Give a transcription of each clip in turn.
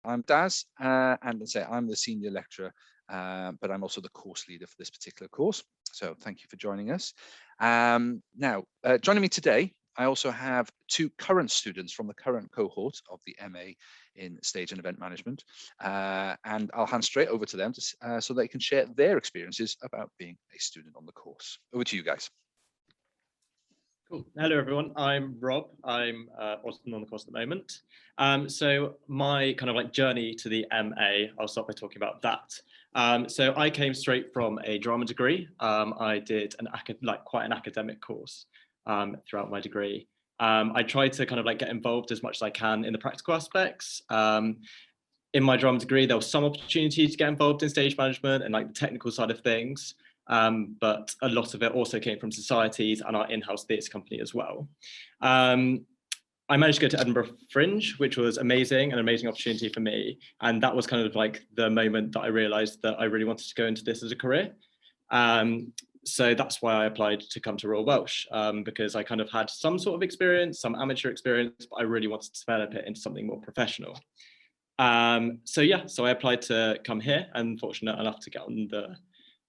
I'm Daz, and as I say, I'm the senior lecturer, but I'm also the course leader for this particular course. So thank you for joining us. Now, joining me today, I also have two current students from the current cohort of the MA in Stage and Event Management, and I'll hand straight over to them so they can share their experiences about being a student on the course. Over to you guys. Cool. Hello, everyone. I'm Rob. I'm also on the course at the moment. So my kind of like journey to the MA, I'll start by talking about that. So I came straight from a drama degree. I did quite an academic course throughout my degree. I tried to kind of like get involved as much as I can in the practical aspects. In my drama degree, there was some opportunity to get involved in stage management and like the technical side of things. But a lot of it also came from societies and our in-house theatre company as well. I managed to go to Edinburgh Fringe, which was amazing, an amazing opportunity for me. And that was kind of like the moment that I realized that I really wanted to go into this as a career. So that's why I applied to come to Royal Welsh, because I kind of had some sort of experience, some amateur experience, but I really wanted to develop it into something more professional. So I applied to come here and fortunate enough to get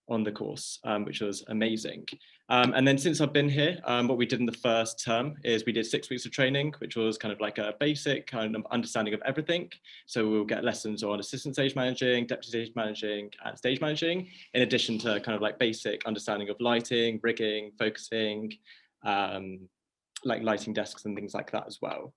on the course, which was amazing. And then since I've been here, what we did in the first term is we did 6 weeks of training, which was kind of like a basic kind of understanding of everything. So we'll get lessons on assistant stage managing, deputy stage managing, and stage managing, in addition to kind of like basic understanding of lighting, rigging, focusing, like lighting desks and things like that as well.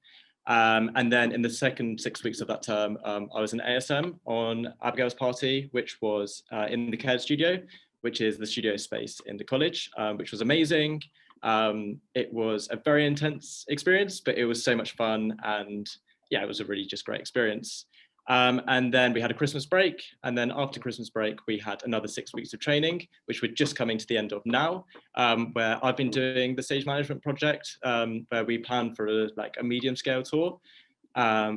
And then in the second 6 weeks of that term, I was an ASM on Abigail's Party, which was in the Caird studio, which is the studio space in the college, which was amazing. It was a very intense experience, but it was so much fun. And yeah, it was a really just great experience. And then we had a Christmas break. And then after Christmas break, we had another 6 weeks of training, which we're just coming to the end of now, where I've been doing the stage management project, where we plan for a medium scale tour,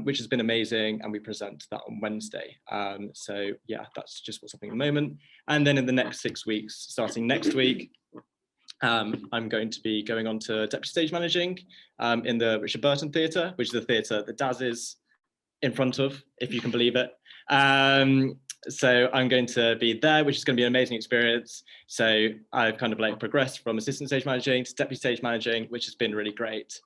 which has been amazing. And we present that on Wednesday. So yeah, that's just what's happening at the moment. And then in the next 6 weeks, starting next week, I'm going to be going on to deputy stage managing in the Richard Burton Theatre, which is the theatre that Daz is in front of, if you can believe it. So I'm going to be there, which is going to be an amazing experience. So I've kind of like progressed from assistant stage managing to deputy stage managing, which has been really great.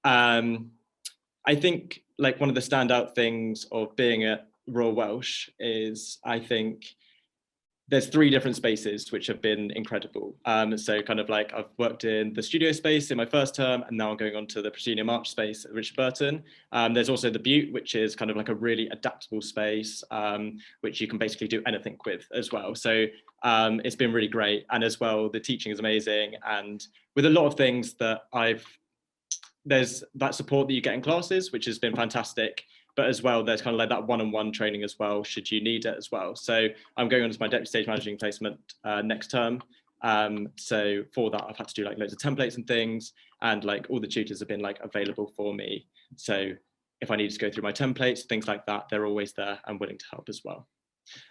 I think like one of the standout things of being at Royal Welsh is I think there's 3 different spaces which have been incredible. So kind of like I've worked in the studio space in my first term, and now I'm going on to the proscenium arch space at Richard Burton. There's also the Butte, which is kind of like a really adaptable space, which you can basically do anything with as well. So it's been really great. And as well, the teaching is amazing. And with a lot of things that there's that support that you get in classes, which has been fantastic. But as well, there's kind of like that one-on-one training as well, should you need it as well. So I'm going on to my deputy stage managing placement next term. So for that, I've had to do like loads of templates and things, and like all the tutors have been like available for me. So if I need to go through my templates, things like that, they're always there and willing to help as well.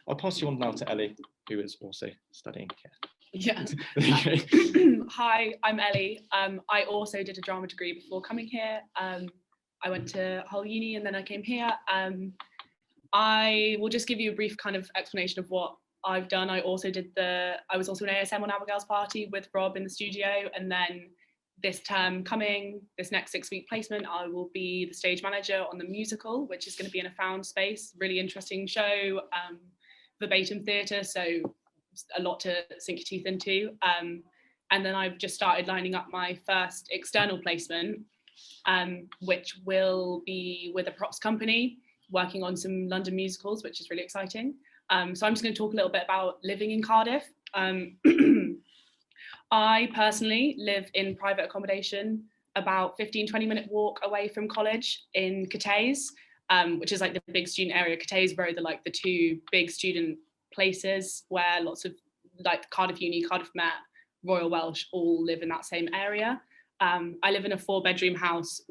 I'll pass you on now to Ellie, who is also studying here. Yeah. Hi, I'm Ellie. I also did a drama degree before coming here. I went to Hull Uni and then I came here. I will just give you a brief kind of explanation of what I've done. I was also an ASM on Abigail's Party with Rob in the studio, and then this term coming, this next 6-week placement, I will be the stage manager on the musical, which is going to be in a found space, really interesting show, verbatim theatre, so a lot to sink your teeth into. And then I've just started lining up my first external placement, which will be with a props company working on some London musicals, which is really exciting. So I'm just going to talk a little bit about living in Cardiff. I personally live in private accommodation, about 15-20 minute walk away from college in Cathays, which is like the big student area. Cathays are the 2 big student places where lots of like Cardiff Uni, Cardiff Met, Royal Welsh all live in that same area. I live in a 4-bedroom house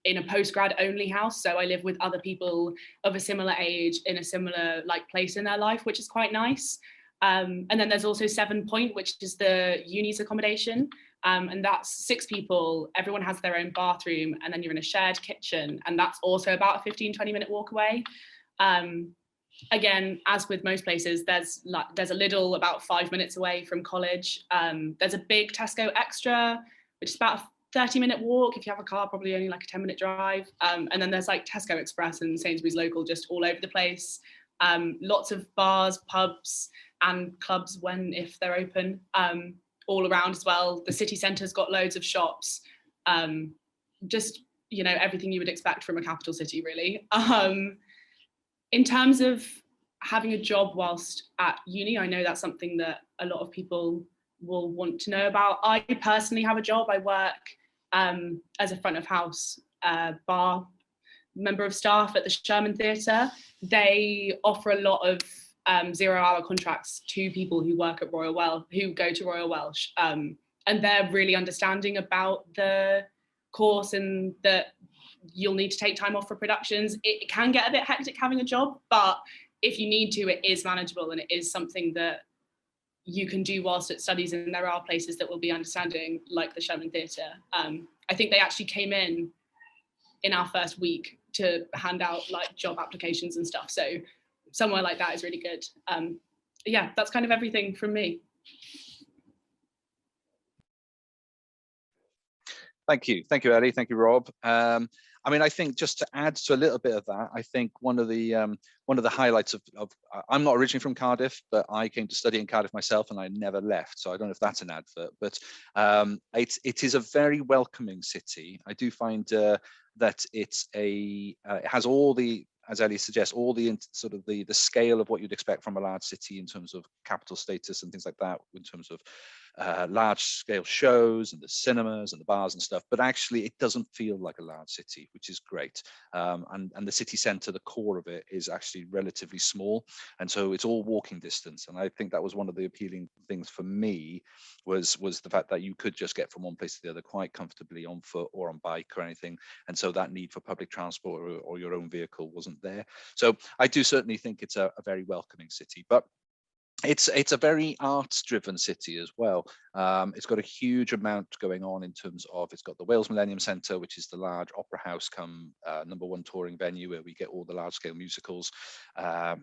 in a postgrad only house. So I live with other people of a similar age in a similar like place in their life, which is quite nice. And then there's also 7 Point, which is the uni's accommodation. And that's 6 people, everyone has their own bathroom, and then you're in a shared kitchen. And that's also about a 15-20 minute walk away. Again, as with most places, there's a little about 5 minutes away from college. There's a big Tesco Extra, which is about a 30-minute walk. If you have a car, probably only like a 10-minute drive. And then there's like Tesco Express and Sainsbury's Local just all over the place. Lots of bars, pubs, and clubs if they're open, all around as well. The city centre's got loads of shops. Just, you know, everything you would expect from a capital city, really. In terms of having a job whilst at uni, I know that's something that a lot of people will want to know about. I personally have a job. I work as a front of house bar member of staff at the Sherman Theatre. They offer a lot of 0-hour contracts to people who work at Royal Welsh, who go to Royal Welsh. And they're really understanding about the course and that you'll need to take time off for productions. It can get a bit hectic having a job, but if you need to, it is manageable and it is something that you can do whilst at studies, and there are places that will be understanding, like the Sherman Theatre. I think they actually came in our first week to hand out like job applications and stuff, so somewhere like that is really good. Yeah, that's kind of everything from me. Thank you, Ellie. Thank you, Rob. I mean, I think just to add to a little bit of that, I think one of the highlights of I'm not originally from Cardiff, but I came to study in Cardiff myself, and I never left. So I don't know if that's an advert, but it is a very welcoming city. I do find that it has all the, as Ellie suggests, all the sort of the scale of what you'd expect from a large city in terms of capital status and things like that, in terms of large scale shows and the cinemas and the bars and stuff, but actually it doesn't feel like a large city, which is great. And the city centre, the core of it, is actually relatively small, and so it's all walking distance. And I think that was one of the appealing things for me, was the fact that you could just get from one place to the other quite comfortably on foot or on bike or anything, and so that need for public transport or your own vehicle wasn't there. So I do certainly think it's a very welcoming city, but it's a very arts-driven city as well. It's got a huge amount going on in terms of, it's got the Wales Millennium Centre, which is the large opera house come #1 touring venue where we get all the large-scale musicals hot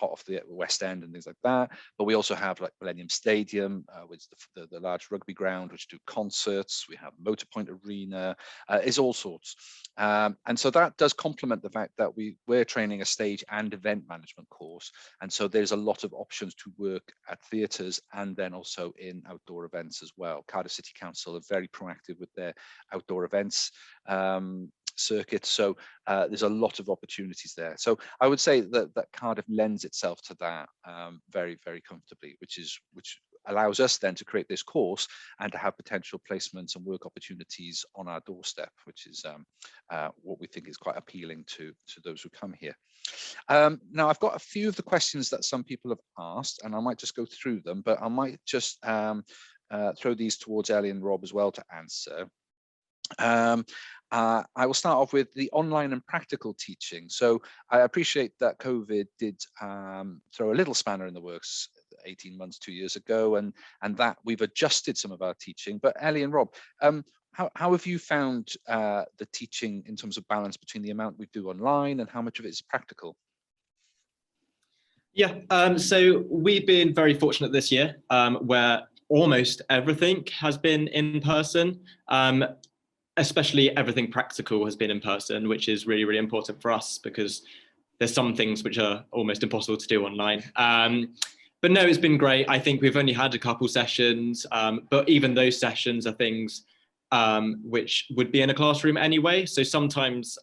off the West End and things like that. But we also have like Millennium Stadium, which is the large rugby ground, which do concerts. We have Motorpoint Arena, it's all sorts. And so that does complement the fact that we're training a stage and event management course. And so there's a lot of options to work at theatres and then also in outdoor events as well. Cardiff City Council are very proactive with their outdoor events circuit, so there's a lot of opportunities there. So I would say that Cardiff lends itself to that very, very comfortably, which allows us then to create this course and to have potential placements and work opportunities on our doorstep, which is what we think is quite appealing to those who come here. Now, I've got a few of the questions that some people have asked, and I might just go through them, but I might just throw these towards Ellie and Rob as well to answer. I will start off with the online and practical teaching. So I appreciate that COVID did throw a little spanner in the works 18 months, 2 years ago, and that we've adjusted some of our teaching. But Ellie and Rob, how have you found the teaching in terms of balance between the amount we do online and how much of it is practical? Yeah, so we've been very fortunate this year where almost everything has been in person. Especially everything practical has been in person, which is really, really important for us because there's some things which are almost impossible to do online. But no, it's been great. I think we've only had a couple sessions, but even those sessions are things which would be in a classroom anyway. So sometimes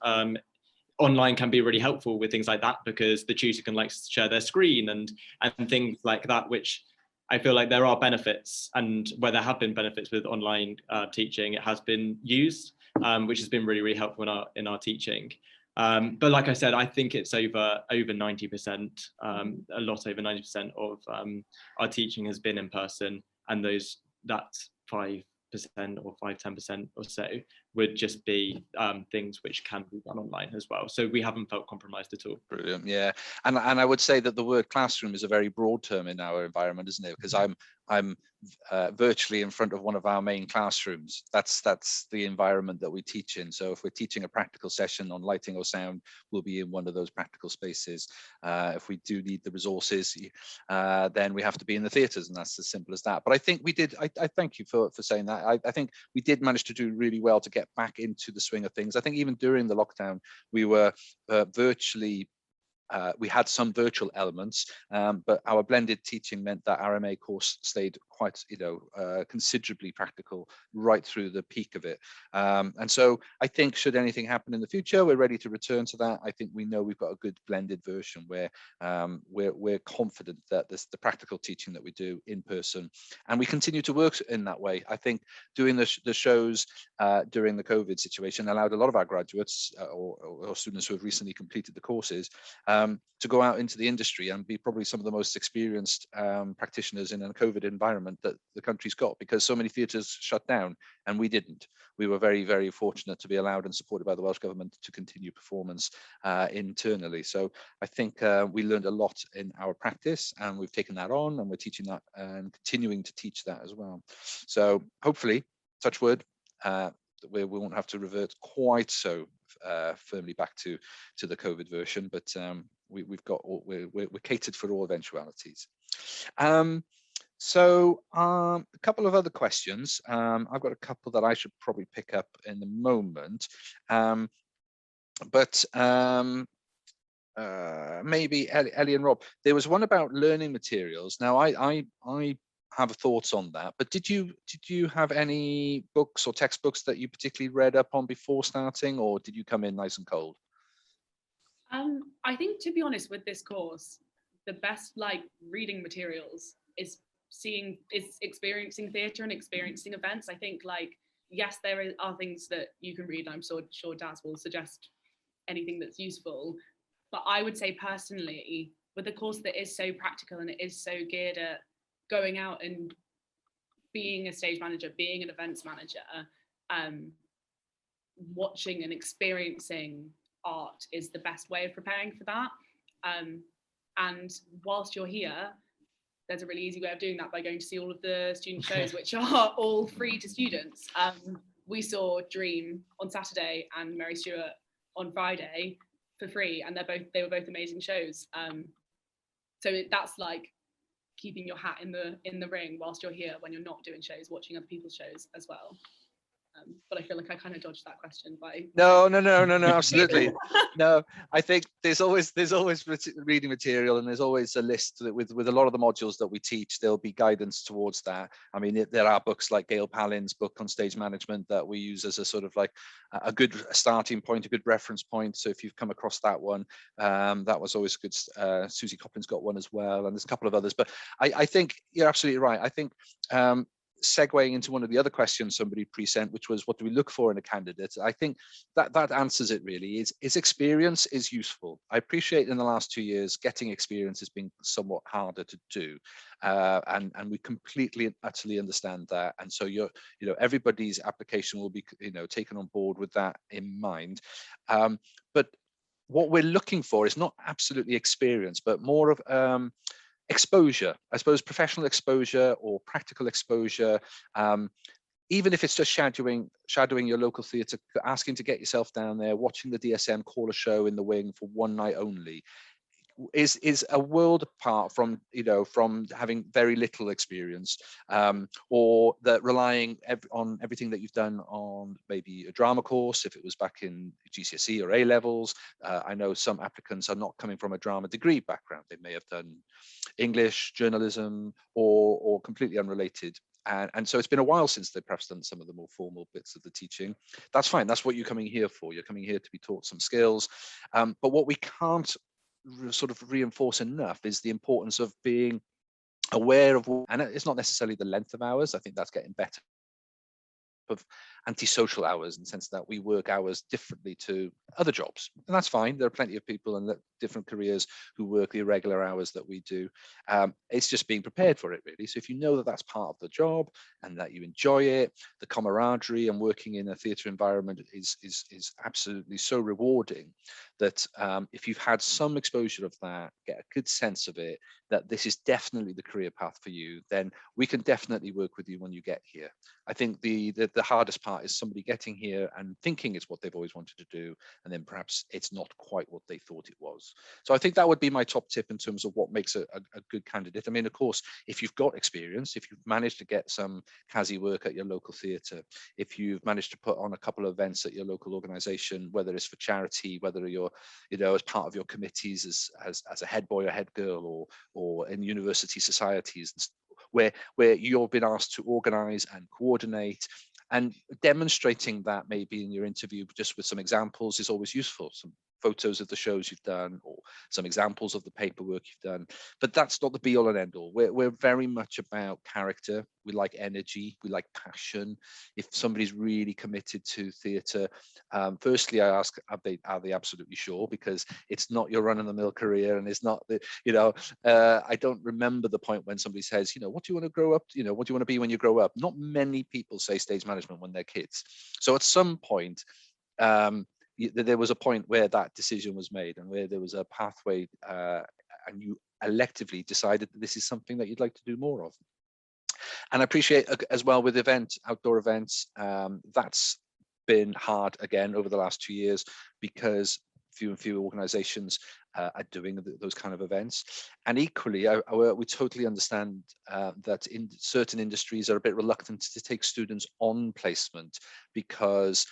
online can be really helpful with things like that because the tutor can like share their screen and things like that, which I feel like there are benefits, and where there have been benefits with online teaching, it has been used, which has been really, really helpful in our teaching. But like I said, I think it's over 90%, a lot over 90% of our teaching has been in person, and that 5% or 5-10% or so would just be things which can be done online as well. So we haven't felt compromised at all. Brilliant, yeah. And I would say that the word classroom is a very broad term in our environment, isn't it? Because I'm virtually in front of one of our main classrooms. That's the environment that we teach in. So if we're teaching a practical session on lighting or sound, we'll be in one of those practical spaces. If we do need the resources, then we have to be in the theatres, and that's as simple as that. But I think we did, I thank you for saying that. I think we did manage to do really well to get back into the swing of things. I think even during the lockdown, we were virtually we had some virtual elements, but our blended teaching meant that our MA course stayed quite, considerably practical right through the peak of it. And so I think should anything happen in the future, we're ready to return to that. I think we know we've got a good blended version where we're confident that the practical teaching that we do in person, and we continue to work in that way. I think doing the shows during the COVID situation allowed a lot of our graduates or students who have recently completed the courses to go out into the industry and be probably some of the most experienced practitioners in a COVID environment that the country's got, because so many theatres shut down and we didn't. We were very, very fortunate to be allowed and supported by the Welsh Government to continue performance internally. So I think we learned a lot in our practice, and we've taken that on, and we're teaching that and continuing to teach that as well. So hopefully, touch wood, we won't have to revert quite so firmly back to the COVID version, but we're catered for all eventualities. So a couple of other questions. I've got a couple that I should probably pick up in a moment, but maybe Ellie and Rob, there was one about learning materials. Now I have thoughts on that, but did you have any books or textbooks that you particularly read up on before starting, or did you come in nice and cold? I think, to be honest, with this course, the best reading materials is experiencing theatre and experiencing events. I think yes, there are things that you can read, and I'm sure Daz will suggest anything that's useful, but I would say personally, with a course that is so practical and it is so geared at going out and being a stage manager, being an events manager, watching and experiencing art is the best way of preparing for that. And whilst you're here, there's a really easy way of doing that by going to see all of the student shows, which are all free to students. We saw Dream on Saturday and Mary Stuart on Friday for free, and they were both amazing shows. So that's keeping your hat in the ring whilst you're here when you're not doing shows, watching other people's shows as well. But I feel like I kind of dodged that question by no, absolutely. No, I think there's always reading material, and there's always a list that with a lot of the modules that we teach, there'll be guidance towards that. I mean, there are books like Gail Pallin's book on stage management that we use as a sort of a good starting point, a good reference point. So if you've come across that one, that was always good. Susie Coplin's got one as well, and there's a couple of others. But I think you're absolutely right. I think segueing into one of the other questions somebody pre-sent, which was what do we look for in a candidate? I think that answers it really. Is experience is useful. I appreciate in the last 2 years getting experience has been somewhat harder to do, and we completely and utterly understand that. And so everybody's application will be taken on board with that in mind. But what we're looking for is not absolutely experience, but more of exposure, I suppose, professional exposure or practical exposure. Even if it's just shadowing your local theatre, asking to get yourself down there, watching the DSM call a show in the wing for one night only, is a world apart from having very little experience, or that relying on everything that you've done on maybe a drama course if it was back in GCSE or A levels. I know some applicants are not coming from a drama degree background. They may have done English, journalism, or completely unrelated. And so it's been a while since they've perhaps done some of the more formal bits of the teaching. That's fine. That's what you're coming here for. You're coming here to be taught some skills. But what we can't sort of reinforce enough is the importance of being aware of, and it's not necessarily the length of hours. I think that's getting better, of antisocial hours, in the sense that we work hours differently to other jobs. And that's fine. There are plenty of people in different careers who work the irregular hours that we do. It's just being prepared for it, really. So if you know that that's part of the job and that you enjoy it, the camaraderie and working in a theatre environment is absolutely so rewarding that if you've had some exposure of that, get a good sense of it, that this is definitely the career path for you, then we can definitely work with you when you get here. I think the hardest part is somebody getting here and thinking it's what they've always wanted to do, and then perhaps it's not quite what they thought it was. So I think that would be my top tip in terms of what makes a good candidate. I mean, of course, if you've got experience, if you've managed to get some CASI work at your local theatre, if you've managed to put on a couple of events at your local organisation, whether it's for charity, whether you're, as part of your committees as a head boy or head girl, or in university societies, where you've been asked to organise and coordinate, and demonstrating that maybe in your interview just with some examples is always useful. Some photos of the shows you've done, or some examples of the paperwork you've done. But that's not the be all and end all. We're very much about character. We like energy, we like passion. If somebody's really committed to theatre, firstly I ask, are they absolutely sure? Because it's not your run-of-the-mill career, and it's not the, I don't remember the point when somebody says, what do you want to grow up, what do you want to be when you grow up? Not many people say stage management when they're kids. So at some point, there was a point where that decision was made, and where there was a pathway, and you electively decided that this is something that you'd like to do more of. And I appreciate as well with outdoor events, that's been hard again over the last 2 years, because few and few organizations are doing those kind of events. And equally, we totally understand that in certain industries are a bit reluctant to take students on placement, because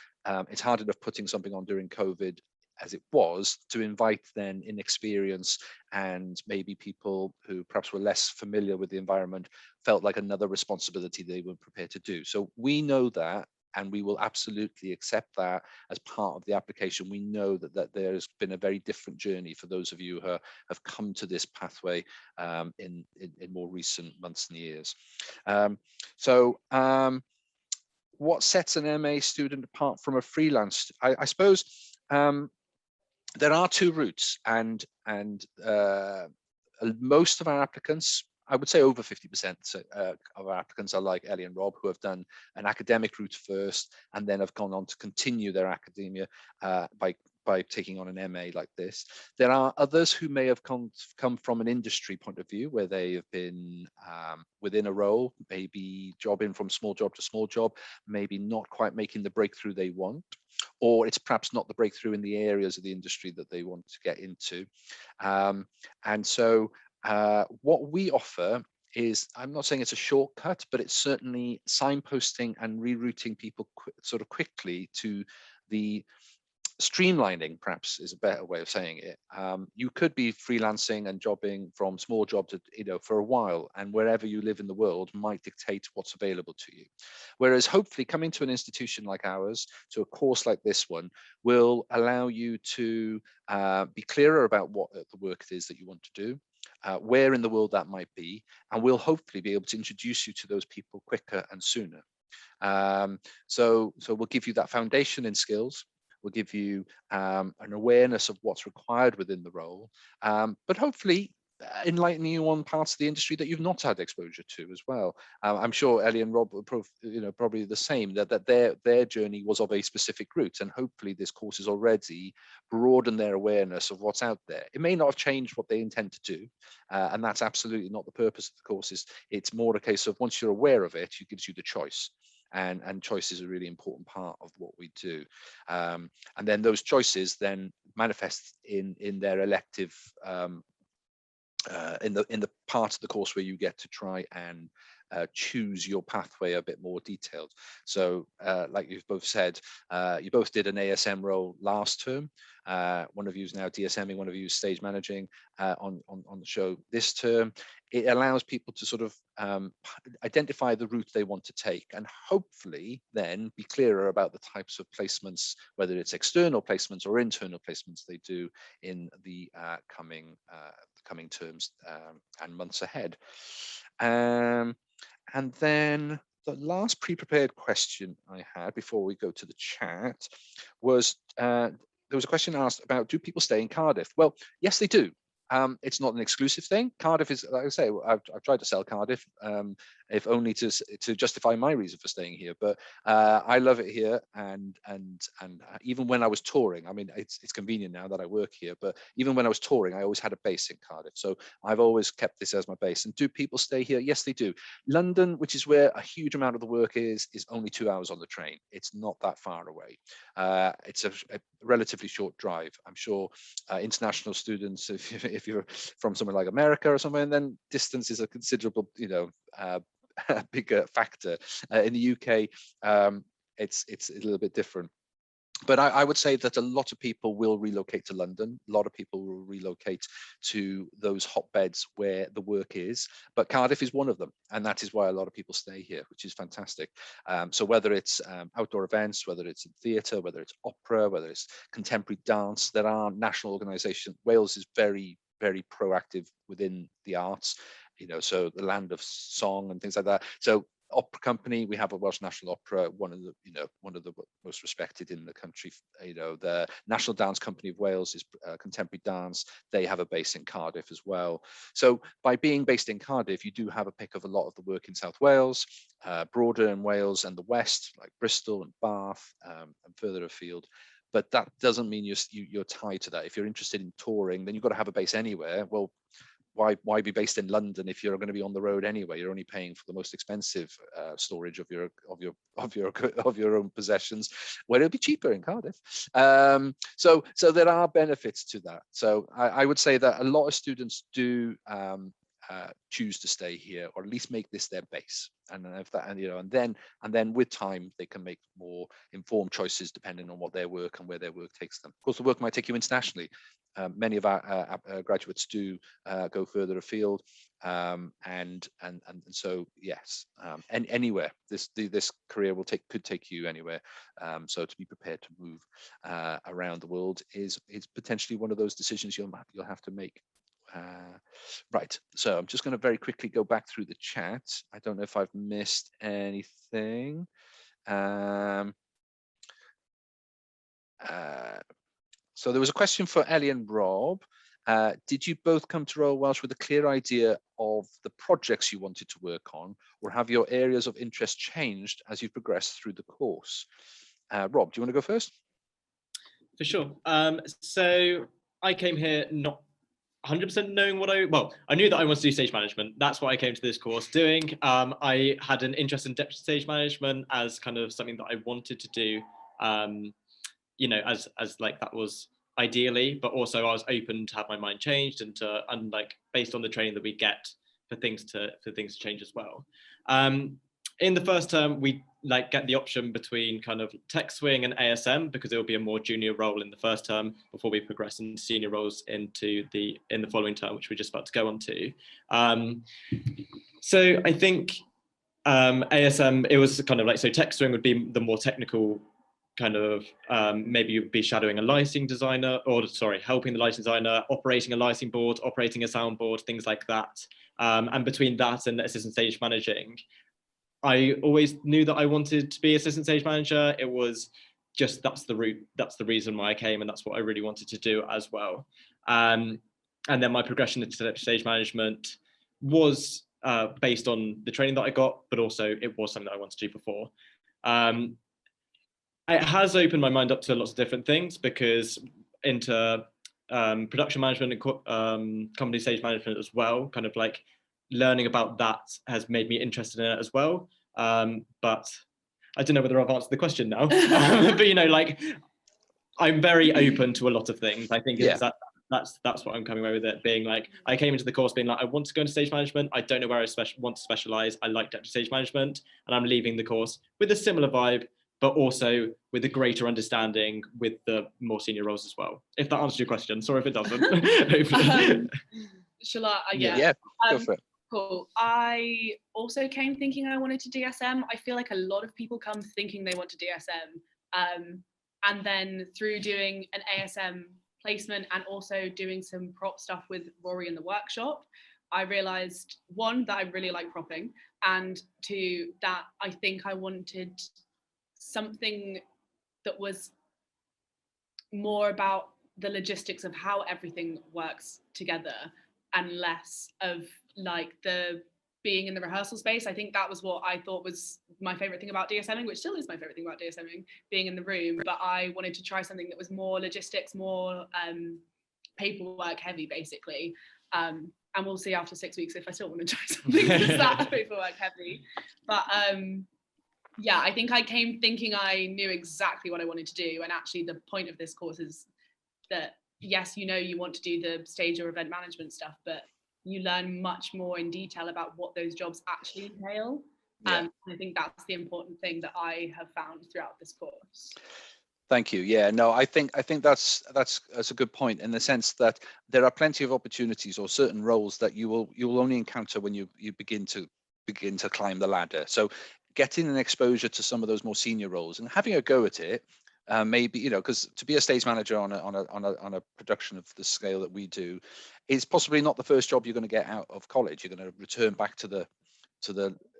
it's hard enough putting something on during COVID as it was, to invite then inexperience and maybe people who perhaps were less familiar with the environment felt like another responsibility they weren't prepared to do. So we know that, and we will absolutely accept that as part of the application. We know that there's been a very different journey for those of you who have come to this pathway in more recent months and years. What sets an MA student apart from a freelance? I suppose there are two routes, and most of our applicants, I would say over 50% of our applicants are like Ellie and Rob, who have done an academic route first and then have gone on to continue their academia by taking on an MA like this. There are others who may have come from an industry point of view, where they have been within a role, maybe jobbing from small job to small job, maybe not quite making the breakthrough they want, or it's perhaps not the breakthrough in the areas of the industry that they want to get into. And so what we offer is, I'm not saying it's a shortcut, but it's certainly signposting and rerouting people sort of quickly to the streamlining, perhaps is a better way of saying it. You could be freelancing and jobbing from small job to, for a while, and wherever you live in the world might dictate what's available to you. Whereas hopefully coming to an institution like ours, to a course like this one, will allow you to be clearer about what the work it is that you want to do, where in the world that might be, and we'll hopefully be able to introduce you to those people quicker and sooner. So we'll give you that foundation in skills. We'll give you an awareness of what's required within the role, but hopefully enlighten you on parts of the industry that you've not had exposure to as well. I'm sure Ellie and Rob are probably the same, that their journey was of a specific route, and hopefully this course has already broadened their awareness of what's out there. It may not have changed what they intend to do, and that's absolutely not the purpose of the course. It's more a case of, once you're aware of it, it gives you the choice. And choice is a really important part of what we do. And then those choices then manifest in their elective, in the part of the course where you get to try and choose your pathway a bit more detailed. So like you've both said, you both did an ASM role last term. One of you is now DSMing, one of you is stage managing on the show this term. It allows people to sort of identify the route they want to take, and hopefully then be clearer about the types of placements, whether it's external placements or internal placements, they do in the coming terms and months ahead. And then the last pre-prepared question I had before we go to the chat was, there was a question asked about, do people stay in Cardiff? Well, yes, they do. It's not an exclusive thing. Cardiff is, like I say, I've tried to sell Cardiff, if only to justify my reason for staying here. But I love it here, and even when I was touring, I mean, it's convenient now that I work here. But even when I was touring, I always had a base in Cardiff, so I've always kept this as my base. And do people stay here? Yes, they do. London, which is where a huge amount of the work is only 2 hours on the train. It's not that far away. It's a relatively short drive. I'm sure international students, if you're from somewhere like America or somewhere, and then distance is a considerable, bigger factor. In the UK, it's a little bit different. But I would say that a lot of people will relocate to London. A lot of people will relocate to those hotbeds where the work is. But Cardiff is one of them. And that is why a lot of people stay here, which is fantastic. So whether it's outdoor events, whether it's in theatre, whether it's opera, whether it's contemporary dance, there are national organisations. Wales is very, very proactive within the arts, so the land of song and things like that. So opera company, we have a Welsh National Opera, one of the most respected in the country. The National Dance Company of Wales is contemporary dance. They have a base in Cardiff as well. So by being based in Cardiff, you do have a pick of a lot of the work in South Wales, broader in Wales and the West, like Bristol and Bath, and further afield. But that doesn't mean you're tied to that. If you're interested in touring, then you've got to have a base anywhere. Well, why be based in London if you're going to be on the road anyway? You're only paying for the most expensive storage of your own possessions, where it'll be cheaper in Cardiff. So there are benefits to that. So I would say that a lot of students do choose to stay here, or at least make this their base. And if that, and then with time they can make more informed choices depending on what their work and where their work takes them. Of course, the work might take you internationally. Many of our graduates do go further afield, and so yes, and anywhere. This career could take you anywhere. So to be prepared to move around the world is potentially one of those decisions you'll have to make. Right, so I'm just going to very quickly go back through the chat. I don't know if I've missed anything. So there was a question for Ellie and Rob. Did you both come to Royal Welsh with a clear idea of the projects you wanted to work on, or have your areas of interest changed as you progressed through the course? Rob, do you want to go first? For sure. So I came here not 100% knowing I knew that I wanted to do stage management. That's what I came to this course doing. I had an interest in deputy stage management as kind of something that I wanted to do, as like that was ideally, but also I was open to have my mind changed and like based on the training that we get for things to change as well. In the first term, we like get the option between kind of tech swing and ASM, because it will be a more junior role in the first term before we progress into senior roles in the following term, which we're just about to go on to. So I think ASM, it was kind of like, so tech swing would be the more technical kind of, maybe you'd be shadowing a lighting designer, helping the lighting designer, operating a lighting board, operating a soundboard, things like that. And between that and assistant stage managing, I always knew that I wanted to be assistant stage manager. It was just, that's the route, that's the reason why I came, and that's what I really wanted to do as well. And then my progression into stage management was based on the training that I got, but also it was something that I wanted to do before. It has opened my mind up to lots of different things, because into production management and company stage management as well, kind of like learning about that has made me interested in it as well. But I don't know whether I've answered the question now. But like, I'm very open to a lot of things. I think that's what I'm coming away with it, being like, I came into the course being like, I want to go into stage management. I don't know where I want to specialize. I like deputy stage management, and I'm leaving the course with a similar vibe, but also with a greater understanding with the more senior roles as well. If that answers your question, sorry if it doesn't. Shall I? Yeah, go for it. Cool. I also came thinking I wanted to DSM. I feel like a lot of people come thinking they want to DSM, and then through doing an ASM placement and also doing some prop stuff with Rory in the workshop, I realised, one, that I really like propping, And to that, I think I wanted something that was more about the logistics of how everything works together and less of like the being in the rehearsal space. I think that was what I thought was my favorite thing about DSMing, which still is my favorite thing about DSMing, being in the room. But I wanted to try something that was more logistics, more paperwork heavy, basically. And we'll see after 6 weeks if I still want to try something that's that paperwork heavy. But yeah, I think I came thinking I knew exactly what I wanted to do. And actually the point of this course is that, yes, you know, you want to do the stage or event management stuff, but you learn much more in detail about what those jobs actually entail. Yeah. I think that's the important thing that I have found throughout this course. Thank you. Yeah, no, I think that's a good point, in the sense that there are plenty of opportunities or certain roles that you will only encounter when you begin to climb the ladder. So getting an exposure to some of those more senior roles and having a go at it, maybe, you know, because to be a stage manager on a production of the scale that we do is possibly not the first job you're going to get out of college. You're going to return back to the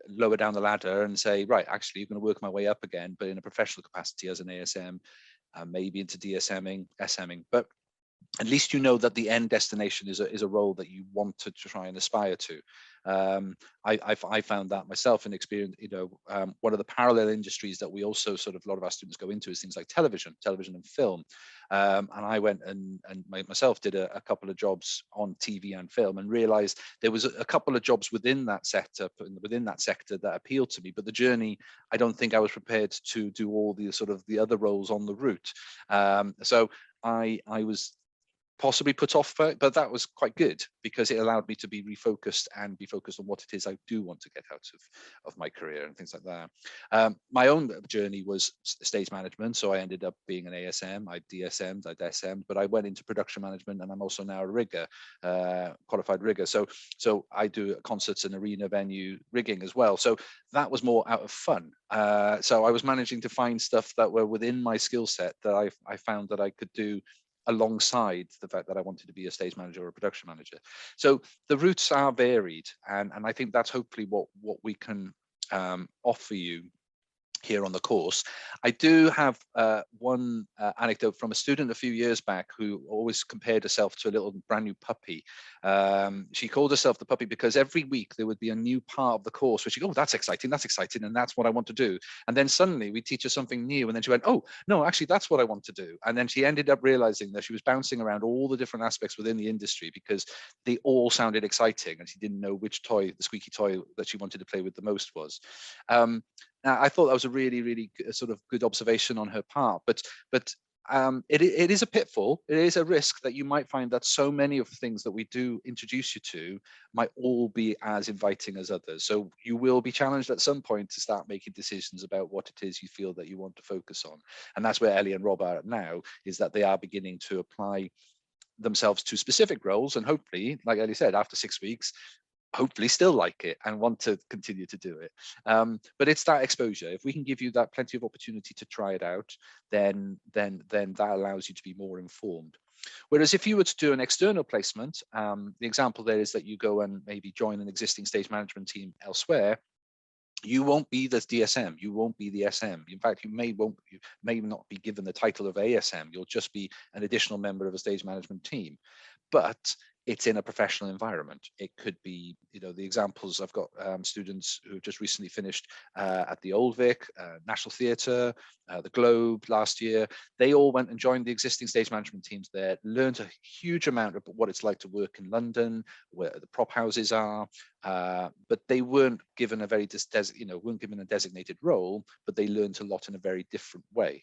lower down the ladder and say, right, actually, you're going to work my way up again, but in a professional capacity as an ASM, maybe into DSMing, SMing. But at least you know that the end destination is a role that you want to try and aspire to. I found that myself in experience. You know, one of the parallel industries that we also a lot of our students go into is things like television and film. And I went and myself did a couple of jobs on TV and film, and realized there was a couple of jobs within that sector that appealed to me. But the journey, I don't think I was prepared to do all the other roles on the route. So I was possibly put off, but that was quite good, because it allowed me to be refocused and be focused on what it is I do want to get out of my career and things like that. My own journey was stage management, so I ended up being an ASM. I DSM'd, I DSM'd, but I went into production management, and I'm also now a rigger, qualified rigger. So I do concerts and arena venue rigging as well. So that was more out of fun. So I was managing to find stuff that were within my skill set that I found that I could do alongside the fact that I wanted to be a stage manager or a production manager. So the routes are varied, and I think that's hopefully what we can offer you here on the course. I do have one anecdote from a student a few years back who always compared herself to a little brand new puppy. She called herself the puppy because every week there would be a new part of the course where she'd go, oh, that's exciting, and that's what I want to do. And then suddenly we teach her something new, and then she went, oh, no, actually, that's what I want to do. And then she ended up realizing that she was bouncing around all the different aspects within the industry because they all sounded exciting, and she didn't know which toy, the squeaky toy that she wanted to play with the most was. Now, I thought that was a really good observation on her part, but it is a pitfall. It is a risk that you might find that so many of the things that we do introduce you to might all be as inviting as others. So you will be challenged at some point to start making decisions about what it is you feel that you want to focus on. And that's where Ellie and Rob are at now, is that they are beginning to apply themselves to specific roles, and hopefully, like Ellie said, after 6 weeks, hopefully still like it and want to continue to do it. But it's that exposure. If we can give you that plenty of opportunity to try it out, then that allows you to be more informed. Whereas if you were to do an external placement, the example there is that you go and maybe join an existing stage management team elsewhere. You won't be the DSM, you won't be the SM. In fact, you may not be given the title of ASM. You'll just be an additional member of a stage management team. But it's in a professional environment. It could be, you know, the examples I've got students who have just recently finished at the Old Vic, National Theatre, the Globe last year. They all went and joined the existing stage management teams there, learned a huge amount of what it's like to work in London, where the prop houses are, but they weren't given a weren't given a designated role, but they learned a lot in a very different way.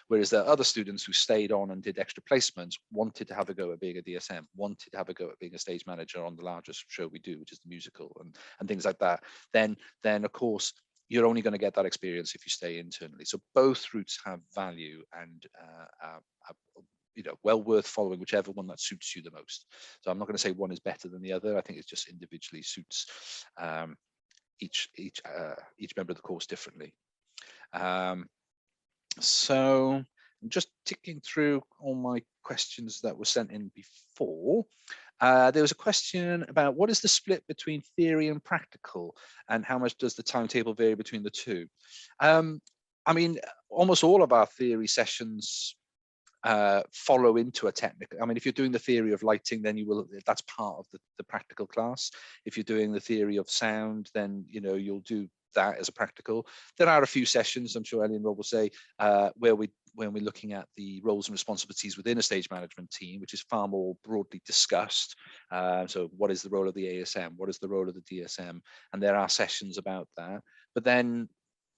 Whereas there are other students who stayed on and did extra placements, wanted to have a go at being a DSM, wanted to have a go at being a stage manager on the largest show we do, which is the musical, and things like that. Then of course, you're only going to get that experience if you stay internally. So both routes have value and well worth following, whichever one that suits you the most. So I'm not going to say one is better than the other. I think it just individually suits each member of the course differently. So I'm just ticking through all my questions that were sent in before. There was a question about what is the split between theory and practical, and how much does the timetable vary between the two? I mean, almost all of our theory sessions follow into a technical. I mean, if you're doing the theory of lighting, then that's part of the practical class. If you're doing the theory of sound, then you'll do that as a practical. There are a few sessions, I'm sure Ellie and Rob will say, when we're looking at the roles and responsibilities within a stage management team, which is far more broadly discussed. So what is the role of the ASM? What is the role of the DSM? And there are sessions about that. But then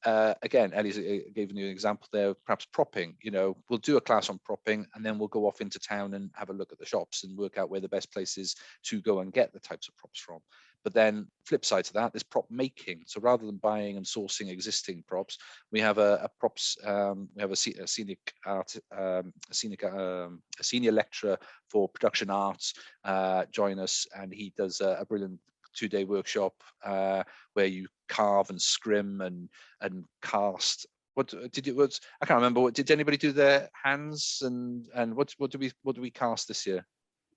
again, Ellie gave you an example there of perhaps propping. We'll do a class on propping, and then we'll go off into town and have a look at the shops and work out where the best place is to go and get the types of props from. But then flip side to that, there's prop making. So rather than buying and sourcing existing props, we have a senior lecturer for production arts join us, and he does a brilliant 2-day workshop where you carve and scrim and cast. I can't remember. Did anybody do their hands and what do we cast this year?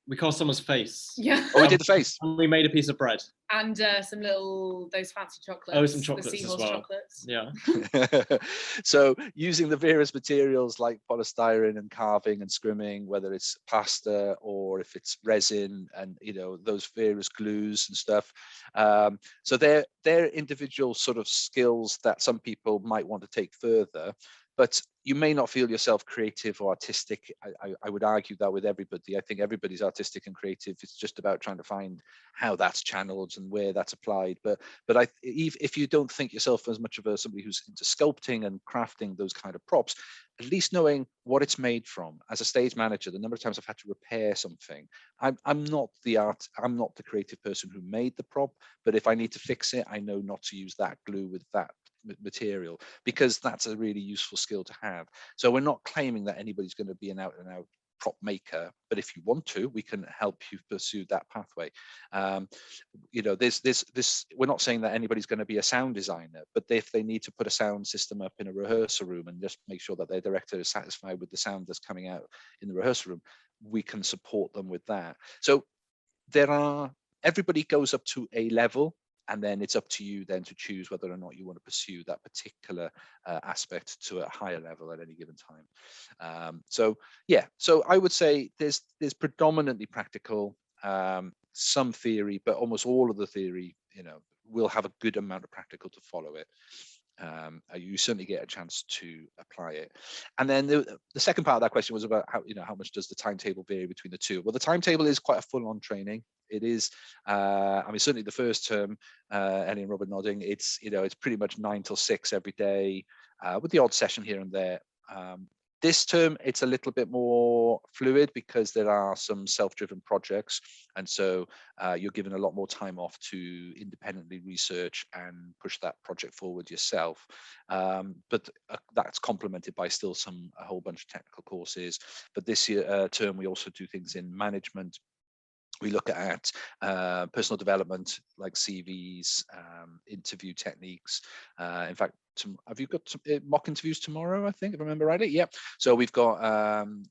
We cast someone's face. Yeah. Oh, we did the face. And we made a piece of bread. And some those fancy chocolates. Oh, some chocolates the as seahorse well. chocolates. Yeah. So using the various materials like polystyrene and carving and scrimming, whether it's plaster or if it's resin and those various glues and stuff. So they're individual sort of skills that some people might want to take further. But you may not feel yourself creative or artistic. I would argue that with everybody. I think everybody's artistic and creative. It's just about trying to find how that's channeled and where that's applied. But if you don't think yourself as much of somebody who's into sculpting and crafting those kind of props, at least knowing what it's made from. As a stage manager, the number of times I've had to repair something, I'm not the creative person who made the prop, but if I need to fix it, I know not to use that glue with that material, because that's a really useful skill to have. So we're not claiming that anybody's going to be an out and out prop maker, but if you want to, we can help you pursue that pathway. We're not saying that anybody's going to be a sound designer, but if they need to put a sound system up in a rehearsal room and just make sure that their director is satisfied with the sound that's coming out in the rehearsal room, we can support them with that. So everybody goes up to a level, and then it's up to you then to choose whether or not you want to pursue that particular aspect to a higher level at any given time. So I would say there's predominantly practical, some theory, but almost all of the theory, will have a good amount of practical to follow it. You certainly get a chance to apply it. And then the second part of that question was about how much does the timetable vary between the two? Well, the timetable is quite a full-on training. It is, certainly the first term, Ellie and Robert nodding, it's pretty much 9 till 6 every day, with the odd session here and there. This term, it's a little bit more fluid because there are some self-driven projects. And so you're given a lot more time off to independently research and push that project forward yourself. But that's complemented by still a whole bunch of technical courses. But this year term, we also do things in management. We look at personal development, like CVs, interview techniques. In fact, have you got some mock interviews tomorrow? I think, if I remember rightly. Yep. So we've got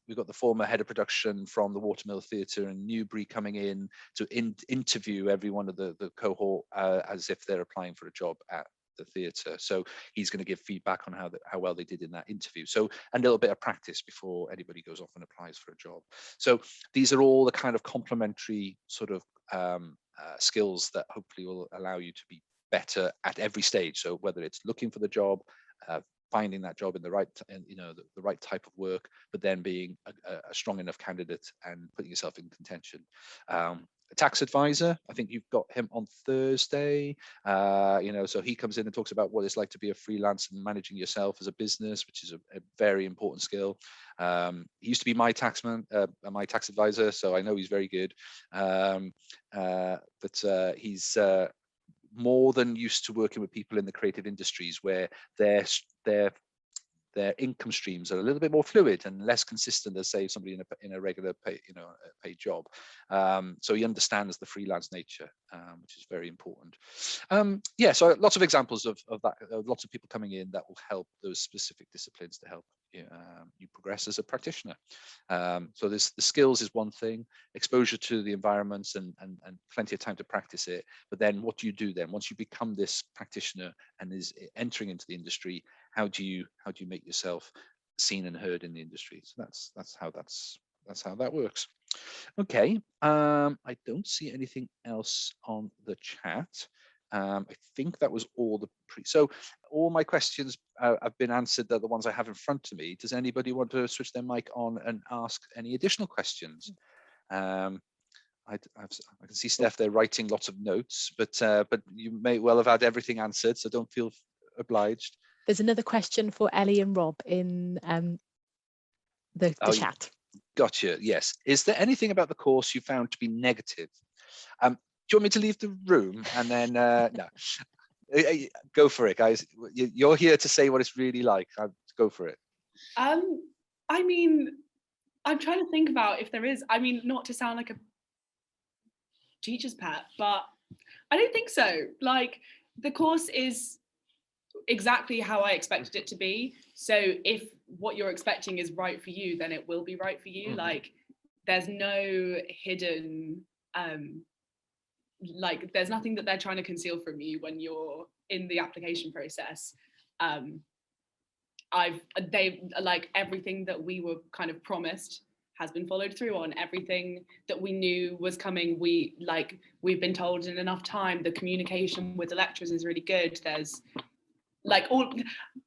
the former head of production from the Watermill Theatre in Newbury coming in to interview every one of the cohort as if they're applying for a job at the theatre. So he's going to give feedback on how well they did in that interview. So a little bit of practice before anybody goes off and applies for a job. So these are all the kind of complementary sort of skills that hopefully will allow you to be better at every stage. So whether it's looking for the job, finding that job in the right type of work, but then being a strong enough candidate and putting yourself in contention. A tax advisor, I think you've got him on Thursday. So he comes in and talks about what it's like to be a freelance and managing yourself as a business, which is a very important skill. He used to be my tax advisor, so I know he's very good. But he's more than used to working with people in the creative industries where their income streams are a little bit more fluid and less consistent as, say, somebody in a regular paid job. So he understands the freelance nature, which is very important. So lots of examples of that, lots of people coming in that will help those specific disciplines to help. you progress as a practitioner. So the skills is one thing, exposure to the environments and plenty of time to practice it. But then what do you do then once you become this practitioner and is entering into the industry? How do you make yourself seen and heard in the industry? So that's how that works. Okay, I don't see anything else on the chat. I think that was all so all my questions have been answered. They're the ones I have in front of me. Does anybody want to switch their mic on and ask any additional questions? I can see Steph there writing lots of notes, but you may well have had everything answered, so don't feel obliged. There's another question for Ellie and Rob in the chat. Gotcha. Yes. Is there anything about the course you found to be negative? Do you want me to leave the room and then no? Go for it, guys. You're here to say what it's really like. Go for it. I mean, I'm trying to think about if there is. I mean, not to sound like a teacher's pet, but I don't think so. Like, the course is exactly how I expected it to be. So if what you're expecting is right for you, then it will be right for you. Mm-hmm. Like, there's no hidden like, there's nothing that they're trying to conceal from you when you're in the application process. They like, everything that we were kind of promised has been followed through on. Everything that we knew was coming, we've been told in enough time. The communication with the lecturers is really good. There's like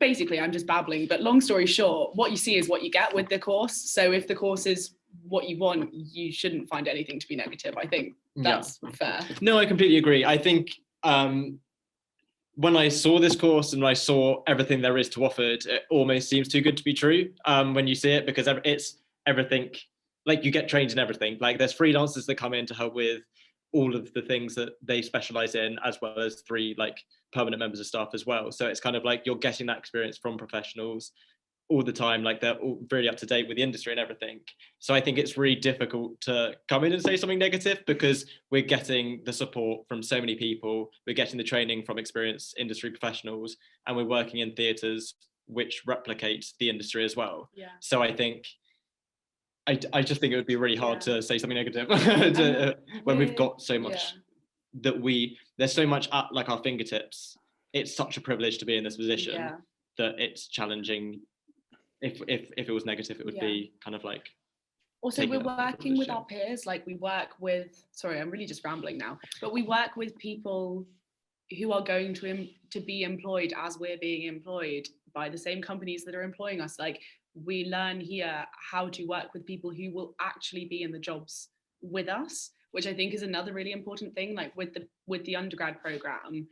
basically, I'm just babbling, but long story short, what you see is what you get with the course. So if the course is what you want, you shouldn't find anything to be negative. I think that's fair. No, I completely agree. I think when I saw this course and I saw everything there is to offer, it almost seems too good to be true when you see it, because it's everything. Like, you get trained in everything. Like, there's freelancers that come in to help with all of the things that they specialize in, as well as 3 like permanent members of staff as well. So it's kind of like you're getting that experience from professionals all the time. Like, they're all really up to date with the industry and everything. So I think it's really difficult to come in and say something negative, because we're getting the support from so many people. We're getting the training from experienced industry professionals, and we're working in theatres which replicate the industry as well. Yeah. So I think I just think it would be really hard to say something negative when we've got so much that there's so much at like our fingertips. It's such a privilege to be in this position that it's challenging. If it was negative, it would be kind of like. Also, we're working with our peers. Like, we work with, sorry, I'm really just rambling now, but we work with people who are going to be employed as we're being employed by the same companies that are employing us. Like, we learn here how to work with people who will actually be in the jobs with us, which I think is another really important thing. Like, with the undergrad program,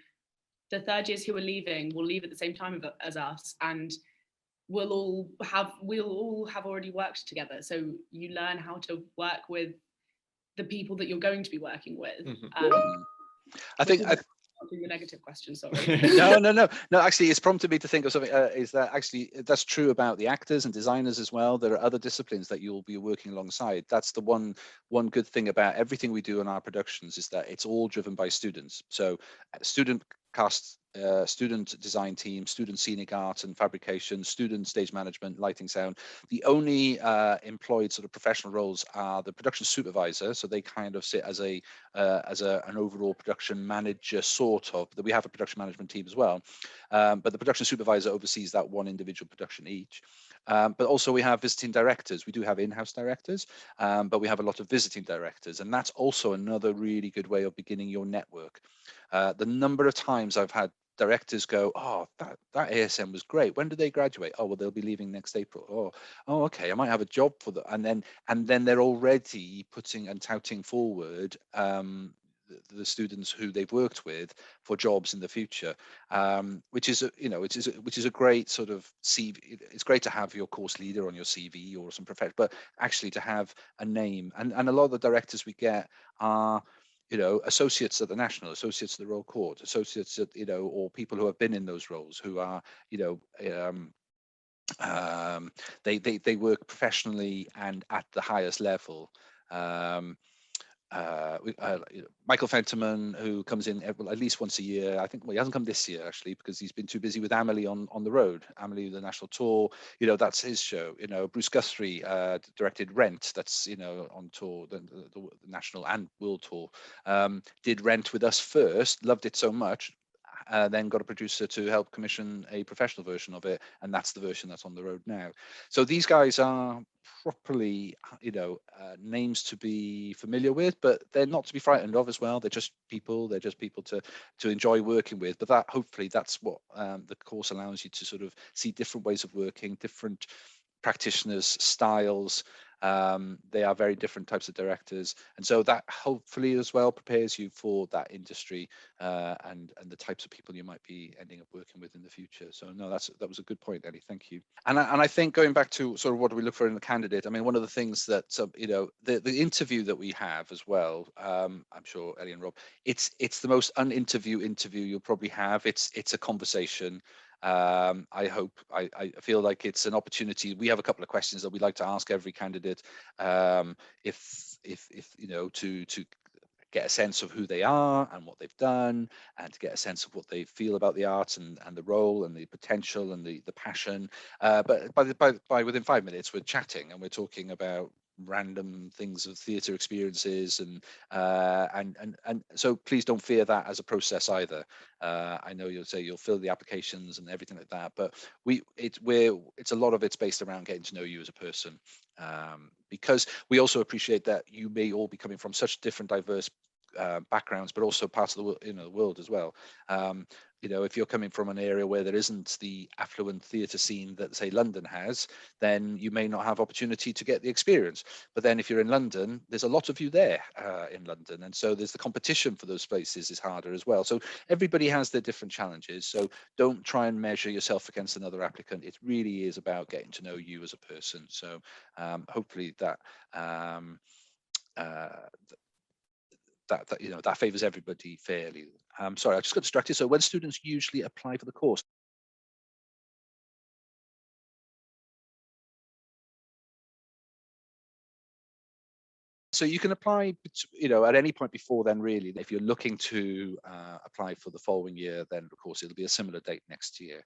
the third years who are leaving will leave at the same time as us, and we'll all have already worked together. So you learn how to work with the people that you're going to be working with. I think the negative question, sorry. no, actually it's prompted me to think of something, is that actually that's true about the actors and designers as well. There are other disciplines that you'll be working alongside. That's the one good thing about everything we do in our productions, is that it's all driven by students. So student cast, student design team, student scenic art and fabrication, student stage management, lighting, sound. The only employed sort of professional roles are the production supervisor. So they kind of sit as an overall production manager, sort of. We have a production management team as well, but the production supervisor oversees that one individual production each. But also we have visiting directors. We do have in-house directors, but we have a lot of visiting directors, and that's also another really good way of beginning your network. The number of times I've had directors go, oh, that ASM was great. When do they graduate? Oh, well, they'll be leaving next April. Oh, okay, I might have a job for them. And then they're already putting and touting forward the students who they've worked with for jobs in the future, which is a great sort of CV. It's great to have your course leader on your CV or some profession, but actually to have a name. And a lot of the directors we get are, associates at the National, associates at the Royal Court, associates at, or people who have been in those roles, who are, they work professionally and at the highest level. Michael Fentiman, who comes in at least once a year. I think, well, he hasn't come this year actually because he's been too busy with Amelie on the road. Amelie, the national tour, that's his show. Bruce Guthrie directed Rent. That's on tour, the national and world tour. Did Rent with us first, loved it so much. Then got a producer to help commission a professional version of it, and that's the version that's on the road now. So these guys are properly, names to be familiar with, but they're not to be frightened of as well. They're just people. They're just people to enjoy working with. But that hopefully that's what the course allows you to sort of see different ways of working, different practitioners, styles. They are very different types of directors, and so that hopefully as well prepares you for that industry and the types of people you might be ending up working with in the future. So no, that was a good point, Ellie. Thank you. And I think going back to sort of what do we look for in a candidate, I mean, one of the things that the interview that we have as well, I'm sure Ellie and Rob, it's the most interview you'll probably have. It's a conversation. I feel like it's an opportunity. We have a couple of questions that we like to ask every candidate, if to get a sense of who they are and what they've done, and to get a sense of what they feel about the art and the role and the potential and the passion. But by within 5 minutes, we're chatting and we're talking about random things of theatre experiences, and so please don't fear that as a process either. I know you'll say you'll fill the applications and everything like that, but it's a lot of it's based around getting to know you as a person, because we also appreciate that you may all be coming from such different diverse backgrounds, but also parts of the world as well. If you're coming from an area where there isn't the affluent theatre scene that, say, London has, then you may not have opportunity to get the experience. But then if you're in London, there's a lot of you there in London. And so there's the competition for those places is harder as well. So everybody has their different challenges. So don't try and measure yourself against another applicant. It really is about getting to know you as a person. So hopefully that that favors everybody fairly. Sorry, I just got distracted. So when students usually apply for the course, so you can apply, at any point before then, really. If you're looking to apply for the following year, then of course it'll be a similar date next year.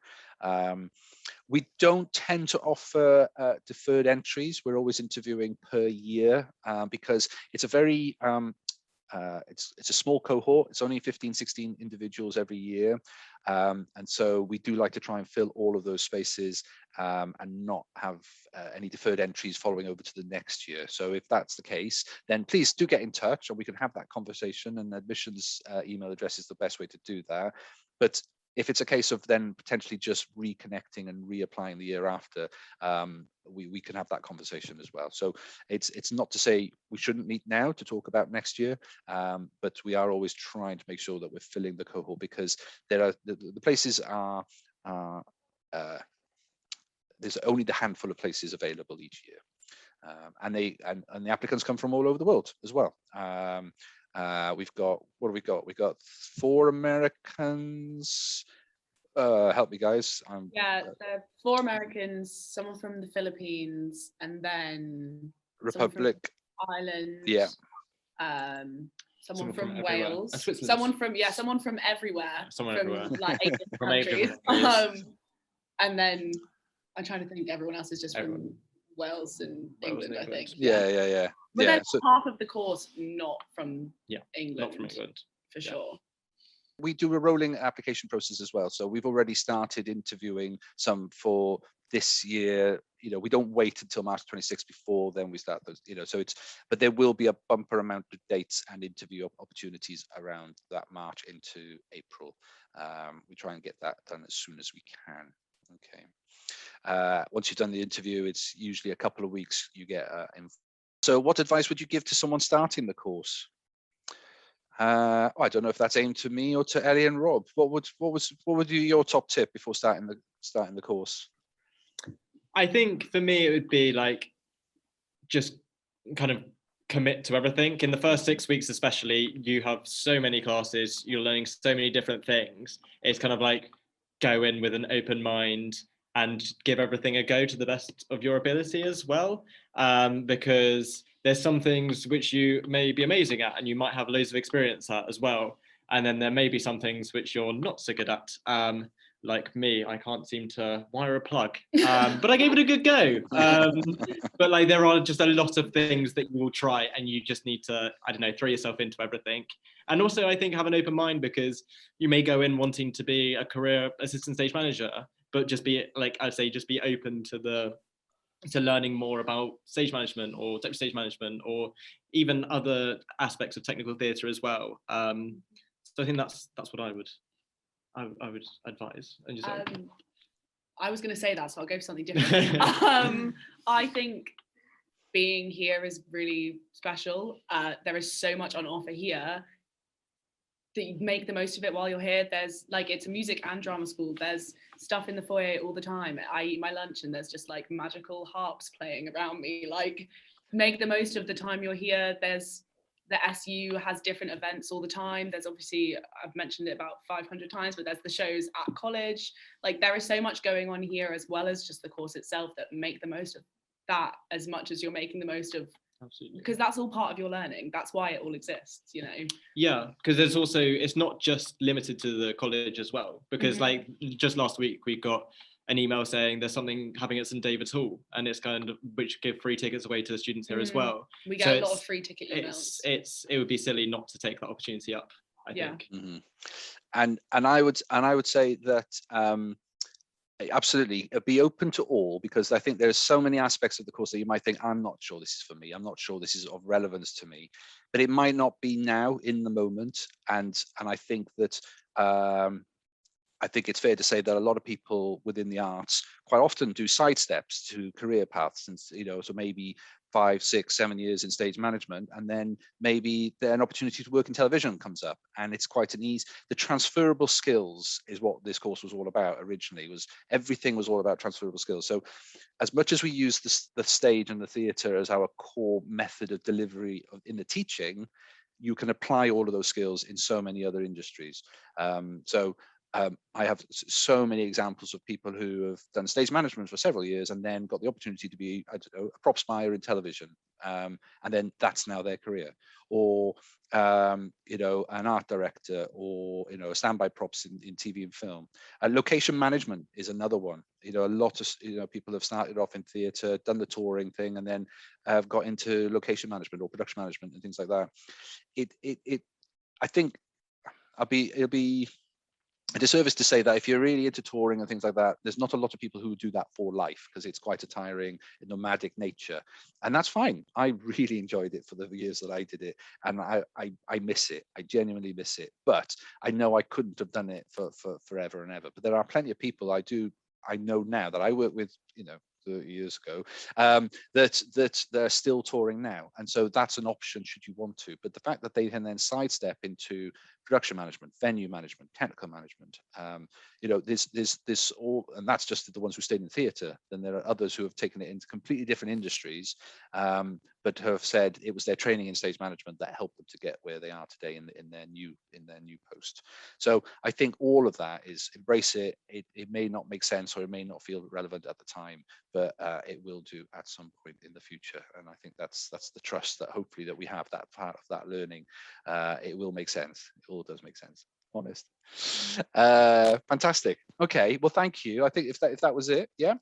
We don't tend to offer deferred entries. We're always interviewing per year because it's a very it's a small cohort. It's only 15, 16 individuals every year. And so we do like to try and fill all of those spaces and not have any deferred entries following over to the next year. So if that's the case, then please do get in touch and we can have that conversation, and admissions email address is the best way to do that. But if it's a case of then potentially just reconnecting and reapplying the year after, we can have that conversation as well. So it's not to say we shouldn't meet now to talk about next year, but we are always trying to make sure that we're filling the cohort, because there are the places are there's only the handful of places available each year, and the applicants come from all over the world as well. We've got, what have we got? We've got 4 Americans. Help me, guys. There are 4 Americans, someone from the Philippines, and then Republic, Ireland. Yeah. Someone from everywhere. Wales. Someone from everywhere. Everywhere. Like 8 different From 8 countries. different countries. And then I'm trying to think. Everyone else is just from Wales and England, I think. Yeah. But then half of the course not from England. Not from England. For sure. We do a rolling application process as well. So we've already started interviewing some for this year. We don't wait until March 26th before then we start those, so but there will be a bumper amount of dates and interview opportunities around that March into April. We try and get that done as soon as we can. Okay. Once you've done the interview, it's usually a couple of weeks you get So what advice would you give to someone starting the course? I don't know if that's aimed to me or to Ellie and Rob. What would be your top tip before starting the course? I think for me it would be like just kind of commit to everything. In the first 6 weeks especially, you have so many classes, you're learning so many different things. It's kind of like go in with an open mind and give everything a go to the best of your ability as well, because there's some things which you may be amazing at and you might have loads of experience at as well. And then there may be some things which you're not so good at. Like me, I can't seem to wire a plug, but I gave it a good go. But like there are just a lot of things that you will try, and you just need to, I don't know, throw yourself into everything. And also I think have an open mind, because you may go in wanting to be a career assistant stage manager, but just be, like I'd say, just be open to learning more about stage management or deputy stage management, or even other aspects of technical theatre as well. So I think that's what I would advise. And yourself? I was going to say that, so I'll go for something different. I think being here is really special. There is so much on offer here that you make the most of it while you're here. There's like, it's a music and drama school. There's stuff in the foyer all the time. I eat my lunch and there's just like magical harps playing around me. Like, make the most of the time you're here. There's the SU has different events all the time. There's obviously, I've mentioned it about 500 times, but there's the shows at college. Like, there is so much going on here, as well as just the course itself, that make the most of that as much as you're making the most of. Absolutely. Because that's all part of your learning. That's why it all exists, you know. Yeah, because there's also, it's not just limited to the college as well. Because like just last week we got an email saying there's something happening at St David's Hall, and it's kind of, which give free tickets away to the students here as well. We get a lot of free ticket emails. It would be silly not to take that opportunity up, I think. And I would say that absolutely be open to all, because I think there's so many aspects of the course that you might think, I'm not sure this is for me, I'm not sure this is of relevance to me, but it might not be now in the moment. And I think that I think it's fair to say that a lot of people within the arts quite often do sidesteps to career paths, and you know, so maybe 5, 6, 7 years in stage management, and then maybe an opportunity to work in television comes up, and it's quite an ease. The transferable skills is what this course was all about originally. Everything was all about transferable skills. So as much as we use the stage and the theatre as our core method of delivery in the teaching, you can apply all of those skills in so many other industries. I have so many examples of people who have done stage management for several years and then got the opportunity to be, I don't know, a props buyer in television, and then that's now their career. Or you know, an art director, or you know, a standby props in TV and film. Location management is another one. You know, a lot of people have started off in theatre, done the touring thing, and then have got into location management or production management and things like that. I think it'll be a disservice to say that if you're really into touring and things like that, there's not a lot of people who do that for life, because it's quite a tiring, nomadic nature, and that's fine. I really enjoyed it for the years that I did it, and I miss it. I genuinely miss it, but I know I couldn't have done it for forever and ever. But there are plenty of people I know now that I work with, you know, 30 years ago, that they're still touring now, and so that's an option should you want to. But the fact that they can then sidestep into production management, venue management, technical management, you know, this all, and that's just the ones who stayed in theatre. Then there are others who have taken it into completely different industries, but have said it was their training in stage management that helped them to get where they are today in their new post. So I think all of that is embrace it. It may not make sense, or it may not feel relevant at the time, but it will do at some point in the future. And I think that's the trust that hopefully that we have, that part of that learning. It will make sense. It all does make sense. Honest. Fantastic. Okay. Well, thank you. I think if that was it, yeah.